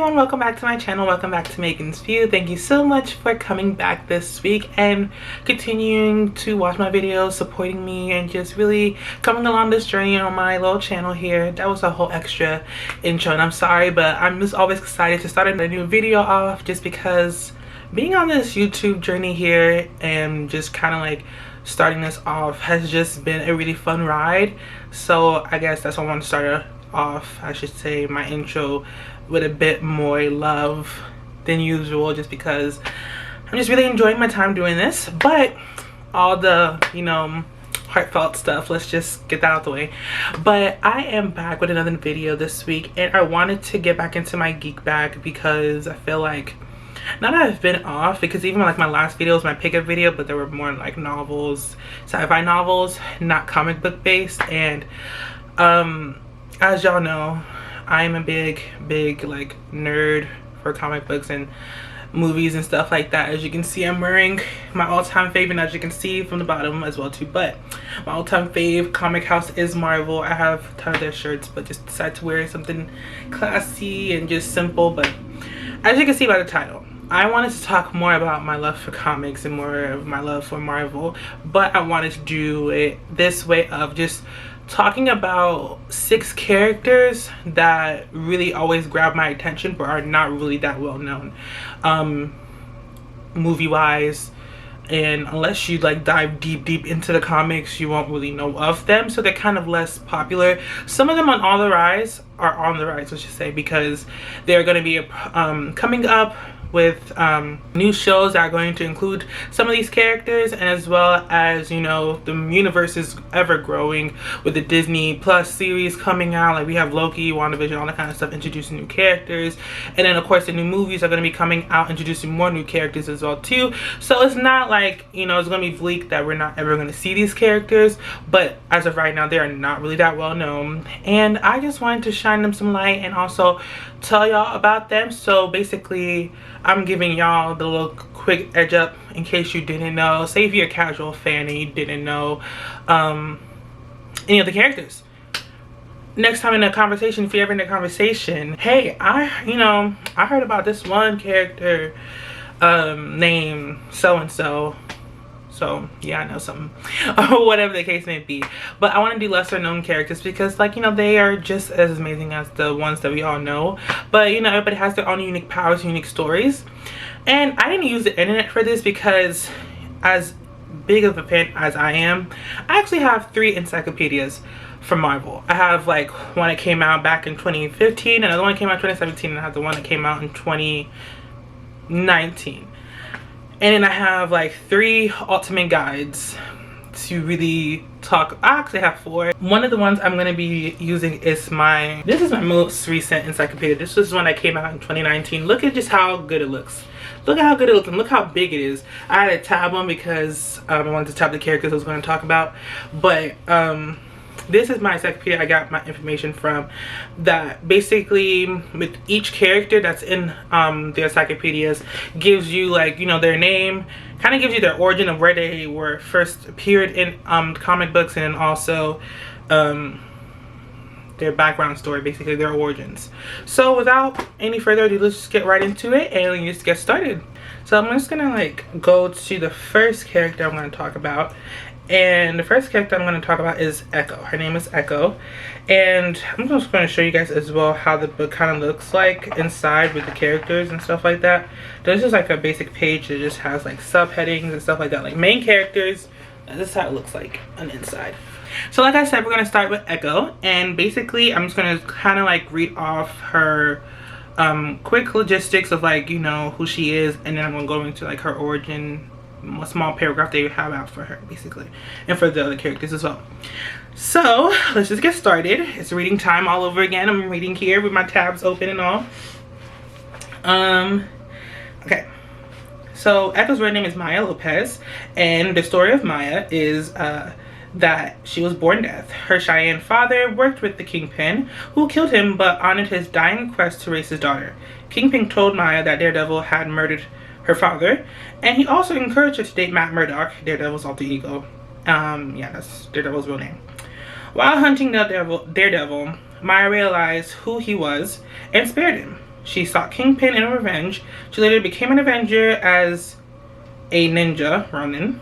everyone, welcome back to my channel. Welcome back to Megan's View. Thank you so much for coming back this week and continuing to watch my videos, supporting me, and just really coming along this journey on my little channel here. That was a whole extra intro and I'm sorry, but I'm just always excited to start a new video off just because being on this YouTube journey here and just kind of like starting this off has just been a really fun ride. So I guess that's why I want to start off, I should say, my intro with a bit more love than usual, just because I'm just really enjoying my time doing this. But all the, you know, heartfelt stuff, let's just get that out the way. But I am back with another video this week, and I wanted to get back into my geek bag because I feel like now that I've been off, because even like my last video was my pickup video, but there were more like novels, sci-fi novels, not comic book based. And as y'all know, I'm a big like nerd for comic books and movies and stuff like that. As you can see, I'm wearing my all-time fave, and as you can see from the bottom as well too, but my all-time fave comic house is Marvel. I have a ton of their shirts, but just decided to wear something classy and just simple. But as you can see by the title, I wanted to talk more about my love for comics and more of my love for Marvel, but I wanted to do it this way of just talking about 6 characters that really always grab my attention but are not really that well known movie wise, and unless you like dive deep into the comics, you won't really know of them. So they're kind of less popular. Some of them are on the rise, I should say, because they're going to be coming up with new shows that are going to include some of these characters, and as well as, you know, the universe is ever growing with the Disney Plus series coming out. Like we have Loki, WandaVision, all that kind of stuff, introducing new characters, and then of course the new movies are going to be coming out, introducing more new characters as well too. So it's not like, you know, it's going to be bleak that we're not ever going to see these characters, but as of right now they are not really that well known, and I just wanted to shine them some light and also tell y'all about them. So basically I'm giving y'all the little quick edge up in case you didn't know. Say if you're a casual fan and you didn't know any of the characters. Next time in a conversation, if you're ever in a conversation, hey, I heard about this one character named so-and-so. So yeah, I know something, or whatever the case may be. But I want to do lesser known characters because, like, you know, they are just as amazing as the ones that we all know. But you know, everybody has their own unique powers, unique stories. And I didn't use the internet for this because, as big of a fan as I am, I actually have 3 encyclopedias for Marvel. I have like one that came out back in 2015, another one that came out in 2017, and I have the one that came out in 2019. And then I have like 3 ultimate guides to really talk. I actually have 4. One of the ones I'm going to be using is this is my most recent encyclopedia. This was one that came out in 2019. Look at just how good it looks. Look at how good it looks and look how big it is. I had a tab on because I wanted to tab the characters I was going to talk about. But this is my encyclopedia I got my information from, that basically with each character that's in the encyclopedias gives you, like, you know, their name, kind of gives you their origin of where they were first appeared in comic books, and then also their background story, basically their origins. So without any further ado, let's just get right into it and just get started. So I'm just gonna like go to the first character I'm going to talk about. And the first character I'm going to talk about is Echo. Her name is Echo, and I'm just going to show you guys as well how the book kind of looks like inside with the characters and stuff like that. There's just like a basic page that just has like subheadings and stuff like that, like main characters, and this is how it looks like on the inside. So like I said, we're going to start with Echo, and basically I'm just going to kind of like read off her quick logistics of, like, you know, who she is, and then I'm going to go into like her origin, a small paragraph they have out for her basically, and for the other characters as well. So let's just get started. It's reading time all over again. I'm reading here with my tabs open and all. Okay, so Echo's real name is Maya Lopez, and the story of Maya is that she was born deaf. Her Cheyenne father worked with the Kingpin, who killed him but honored his dying quest to raise his daughter. Kingpin told Maya that Daredevil had murdered her father, and he also encouraged her to date Matt Murdock, Daredevil's alter ego. Yeah, that's Daredevil's real name. While hunting Daredevil, Maya realized who he was and spared him. She sought Kingpin in revenge. She later became an Avenger as a ninja, Ronin.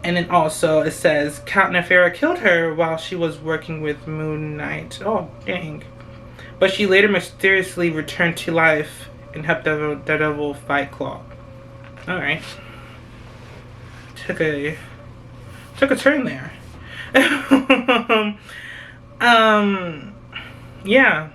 And then also it says Count Nefaria killed her while she was working with Moon Knight. Oh, dang. But she later mysteriously returned to life and helped Daredevil fight Claw. Alright. Took a turn there. Yeah.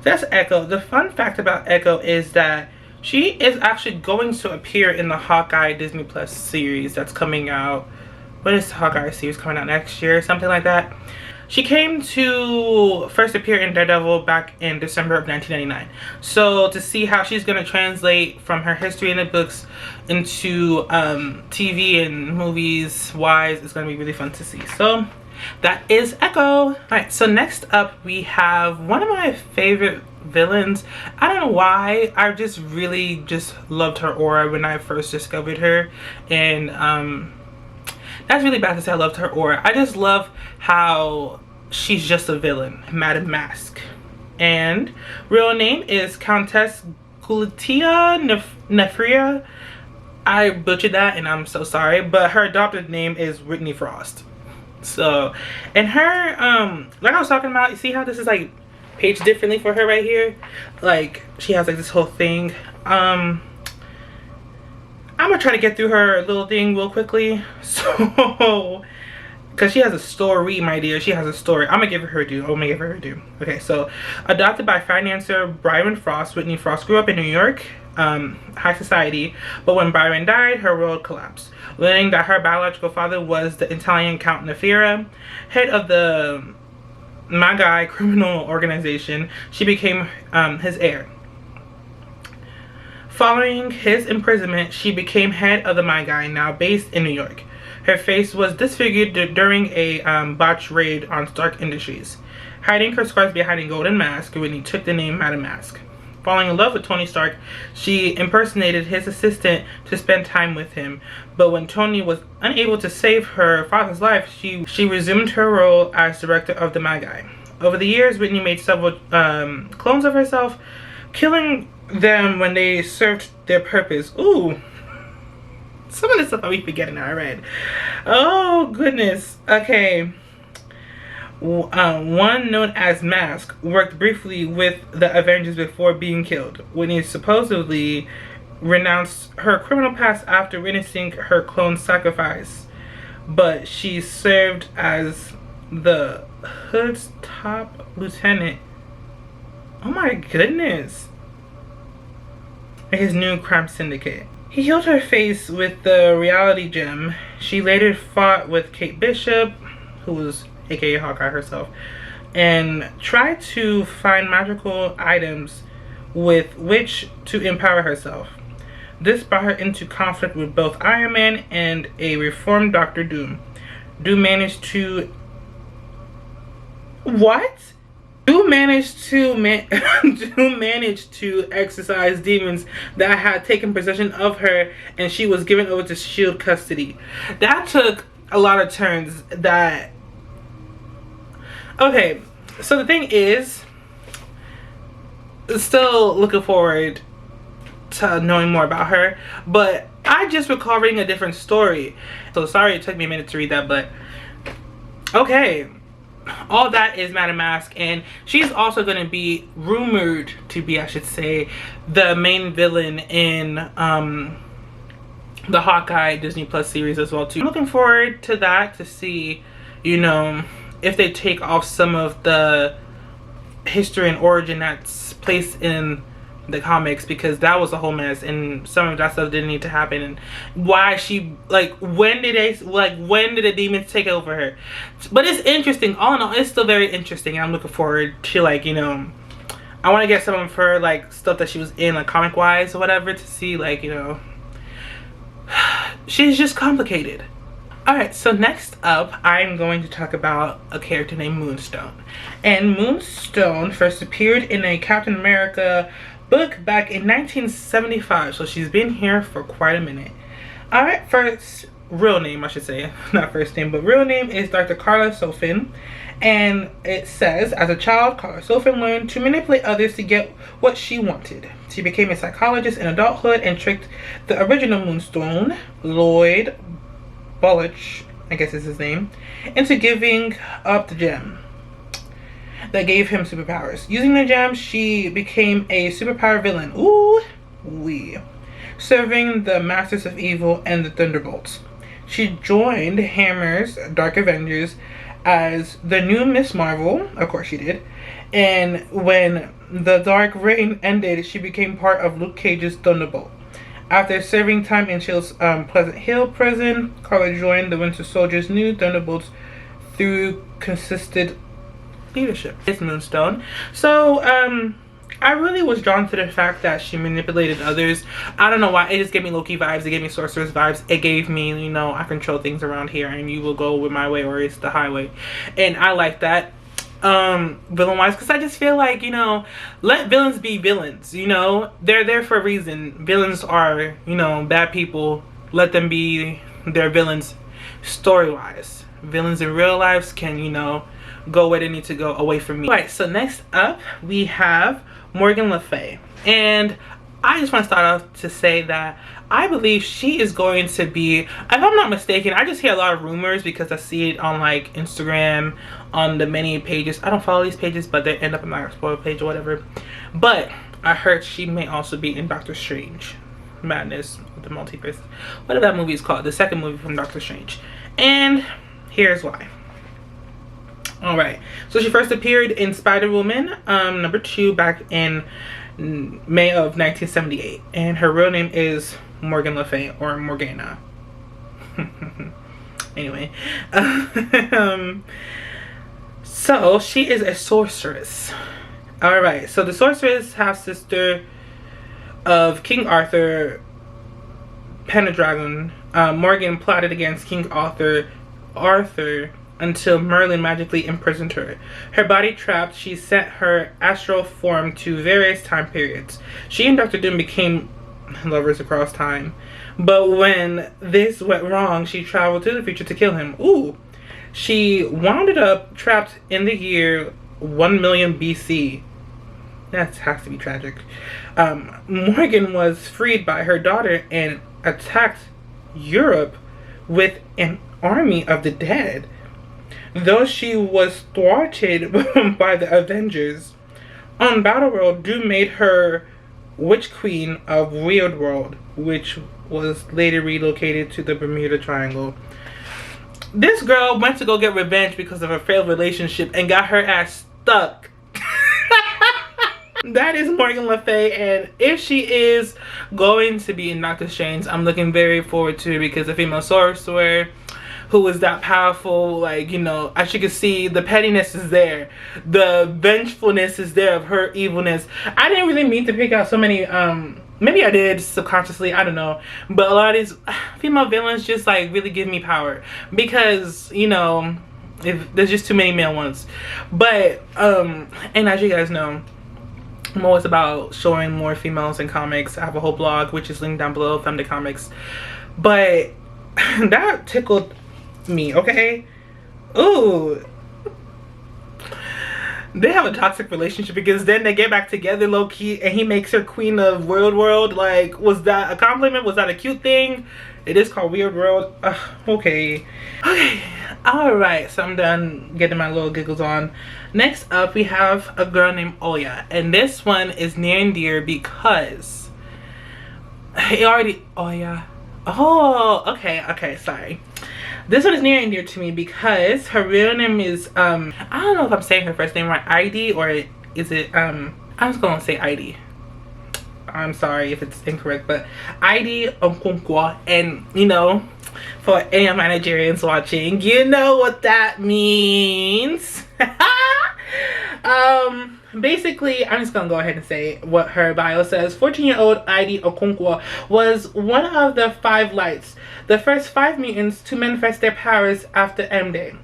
That's Echo. The fun fact about Echo is that she is actually going to appear in the Hawkeye Disney Plus series that's coming out. What is the Hawkeye series coming out next year? Something like that. She came to first appear in Daredevil back in December of 1999. So to see how she's going to translate from her history in the books into TV and movies wise is going to be really fun to see. So that is Echo. Alright, so next up we have one of my favorite villains. I don't know why, I just really loved her aura when I first discovered her, and that's really bad to say I loved her aura. I just love how she's just a villain. Madame Mask, and real name is Countess Gulatia Nefria. I butchered that and I'm so sorry, but her adopted name is Whitney Frost. So, and her like I was talking about, you see how this is like paged differently for her right here? Like she has like this whole thing. I'm gonna try to get through her little thing real quickly, so because she has a story, my dear. She has a story. I'm gonna give her due. Okay, so adopted by financier Byron Frost, Whitney Frost grew up in New York, high society, but when Byron died, her world collapsed. Learning that her biological father was the Italian Count Nefaria, head of the Magi criminal organization, she became his heir. Following his imprisonment, she became head of the Magi, now based in New York. Her face was disfigured during a botched raid on Stark Industries. Hiding her scars behind a golden mask, Whitney took the name Madame Mask. Falling in love with Tony Stark, she impersonated his assistant to spend time with him. But when Tony was unable to save her father's life, she resumed her role as director of the Magi. Over the years, Whitney made several clones of herself, killing them when they served their purpose. Ooh. Some of this stuff I'll be forgetting I read. Oh, goodness. Okay. One known as Mask worked briefly with the Avengers before being killed. Whitney supposedly renounced her criminal past after witnessing her clone's sacrifice, but she served as the Hood's top lieutenant. Oh my goodness. His new crime syndicate. He healed her face with the reality gem. She later fought with Kate Bishop, who was aka Hawkeye herself, and tried to find magical items with which to empower herself. This brought her into conflict with both Iron Man and a reformed Dr. Doom. Doom managed to exorcise demons that had taken possession of her, and she was given over to SHIELD custody. That took a lot of turns. Okay, so the thing is, still looking forward to knowing more about her, but I just recall reading a different story. So sorry it took me a minute to read that, but okay. All that is Madame Mask, and she's also going to be rumored to be, I should say, the main villain in the Hawkeye Disney Plus series as well too. I'm looking forward to that, to see, you know, if they take off some of the history and origin that's placed in the comics, because that was a whole mess and some of that stuff didn't need to happen. And why she, like, when did the demons take over her? But it's interesting. All in all, it's still very interesting. I'm looking forward to, like, you know, I want to get some of her, like, stuff that she was in, like, comic wise or whatever, to see, like, you know, she's just complicated. Alright, so next up, I'm going to talk about a character named Moonstone. And Moonstone first appeared in a Captain America book back in 1975, so she's been here for quite a minute. Alright, first, real name, I should say, not first name, but real name is Dr. Carla Sofin. And it says, as a child, Carla Sofin learned to manipulate others to get what she wanted. She became a psychologist in adulthood and tricked the original Moonstone, Lloyd Bulloch, I guess is his name, into giving up the gem that gave him superpowers. Using the gem, she became a superpower villain. Ooh wee. Serving the Masters of Evil and the Thunderbolts. She joined Hammer's Dark Avengers as the new Miss Marvel. Of course she did. And when the Dark Reign ended, she became part of Luke Cage's Thunderbolt. After serving time in Shield's Pleasant Hill prison, Carla joined the Winter Soldier's new Thunderbolts through consistent leadership. It's Moonstone. So, I really was drawn to the fact that she manipulated others. I don't know why. It just gave me Loki vibes. It gave me sorceress vibes. It gave me, you know, I control things around here and you will go with my way or it's the highway. And I like that. Villain wise, because I just feel like, you know, let villains be villains. You know, they're there for a reason. Villains are, you know, bad people. Let them be their villains story wise. Villains in real lives can, you know, go where they need to go away from me. Alright, so next up we have Morgan Le Fay. And I just want to start off to say that I believe she is going to be, if I'm not mistaken, I just hear a lot of rumors because I see it on like Instagram, on the many pages. I don't follow these pages, but they end up in my Explore page or whatever. But I heard she may also be in Doctor Strange Madness with the Multiverse, whatever that movie is called, the second movie from Doctor Strange. And here's why. Alright, so she first appeared in Spider-Woman #2 back in May of 1978, and her real name is Morgan Le Fay, or Morgana. Anyway, so she is a sorceress. Alright, so the sorceress, half-sister of King Arthur, Pendragon. Morgan plotted against King Arthur until Merlin magically imprisoned her. Her body trapped, she sent her astral form to various time periods. She and Dr. Doom became lovers across time. But when this went wrong, she traveled to the future to kill him. Ooh. She wound up trapped in the year 1 million BC. That has to be tragic. Morgan was freed by her daughter and attacked Europe with an army of the dead. Though she was thwarted by the Avengers, on Battleworld, Doom made her Witch Queen of Weird World, which was later relocated to the Bermuda Triangle. This girl went to go get revenge because of her failed relationship and got her ass stuck. That is Morgan Le Fay, and if she is going to be in Doctor Strange, I'm looking very forward to it because a female sorcerer who is that powerful, like, you know, as you can see, the pettiness is there, the vengefulness is there of her evilness. I didn't really mean to pick out so many, maybe I did subconsciously, I don't know, but a lot of these female villains just like really give me power because, you know, if there's just too many male ones. But and as you guys know, I'm always about showing more females in comics. I have a whole blog which is linked down below, Femde Comics. But that tickled me, okay? Ooh, they have a toxic relationship because then they get back together low-key and he makes her queen of Weird World. Like, was that a compliment? Was that a cute thing? It is called Weird World. Okay, all right, so I'm done getting my little giggles on. Next up we have a girl named Oya, and this one is near and dear because Oya. Oh, okay, sorry. This one is near and dear to me because her real name is, I don't know if I'm saying her first name right, ID, or is it, I'm just gonna say ID. I'm sorry if it's incorrect, but ID Okonkwo, and, you know, for any of my Nigerians watching, you know what that means. Basically, I'm just gonna go ahead and say what her bio says. 14-year-old ID Okonkwo was one of the 5 lights, the first 5 mutants to manifest their powers after M-Day.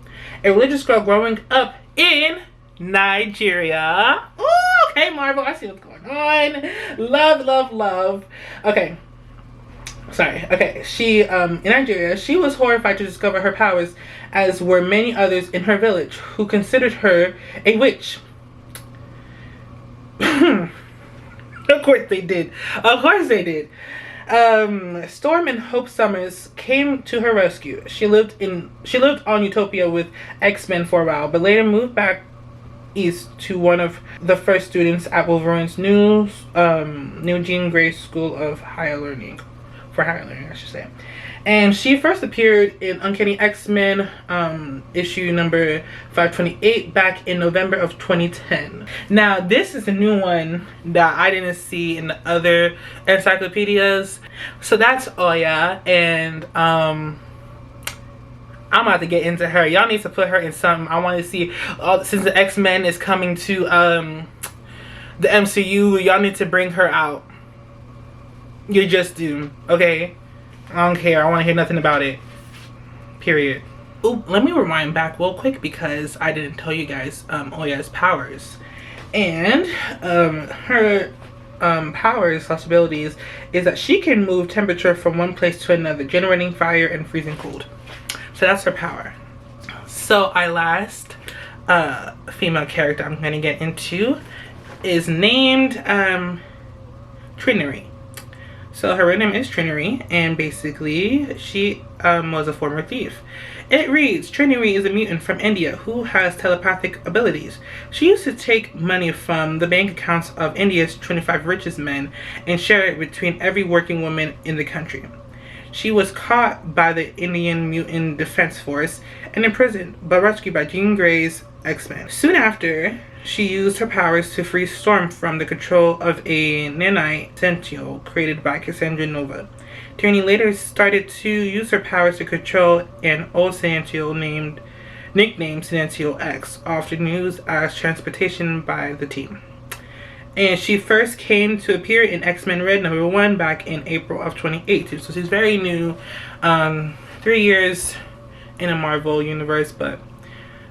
A religious girl growing up in Nigeria. Ooh, okay, Marvel, I see what's going on. Love. Okay. sorry, okay, she in Nigeria, she was horrified to discover her powers, as were many others in her village who considered her a witch. Of course they did. Of course they did. Storm and Hope Summers came to her rescue. She lived on Utopia with X-Men for a while, but later moved back east to one of the first students at Wolverine's new Jean Grey School of Higher Learning, I should say. And she first appeared in Uncanny X-Men issue number 528 back in November of 2010. Now, this is a new one that I didn't see in the other encyclopedias. So that's Oya, and I'm about to get into her. Y'all need to put her in something. I want to see, since the X-Men is coming to the MCU, y'all need to bring her out. You just do, okay? I don't care. I want to hear nothing about it. Period. Ooh, let me rewind back real quick because I didn't tell you guys Oya's powers. And her powers, abilities, is that she can move temperature from one place to another, generating fire and freezing cold. So that's her power. So our last female character I'm going to get into is named Trinary. So her real name is Trinary, and basically she was a former thief. It reads, Trinary is a mutant from India who has telepathic abilities. She used to take money from the bank accounts of India's 25 richest men and share it between every working woman in the country. She was caught by the Indian Mutant Defense Force and imprisoned, but rescued by Jean Grey's X-Men. Soon after, she used her powers to free Storm from the control of a nanite Sentio created by Cassandra Nova. Trinary later started to use her powers to control an old Sentio nicknamed Sentio X, often used as transportation by the team. And she first came to appear in X-Men Red #1 back in April of 2018. So she's very new. 3 years in a Marvel universe, but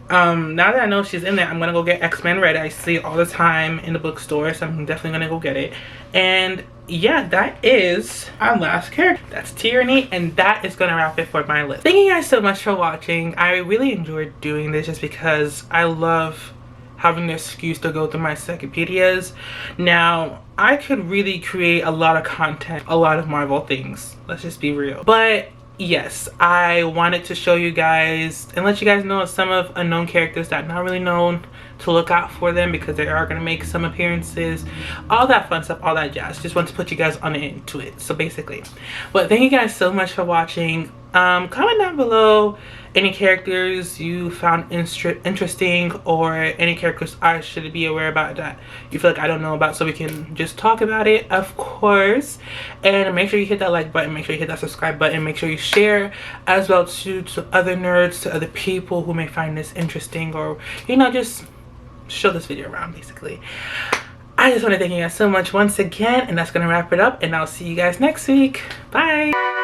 now that I know she's in there, I'm gonna go get X-Men Red. I see it all the time in the bookstore, so I'm definitely gonna go get it. And yeah, that is our last character. That's Trinary, and that is gonna wrap it for my list. Thank you guys so much for watching. I really enjoyed doing this just because I love having the excuse to go through my encyclopedias. Now, I could really create a lot of content, a lot of Marvel things. Let's just be real. But yes, I wanted to show you guys and let you guys know some of unknown characters that are not really known, to look out for them because they are going to make some appearances, all that fun stuff, all that jazz. Just want to put you guys on into it. So basically, but thank you guys so much for watching. Comment down below any characters you found interesting, or any characters I should be aware about that you feel like I don't know about, so we can just talk about it, of course. And make sure you hit that like button, make sure you hit that subscribe button, make sure you share as well to other nerds, to other people who may find this interesting, or just show this video around. Basically, I just want to thank you guys so much once again, and that's gonna wrap it up, and I'll see you guys next week. Bye.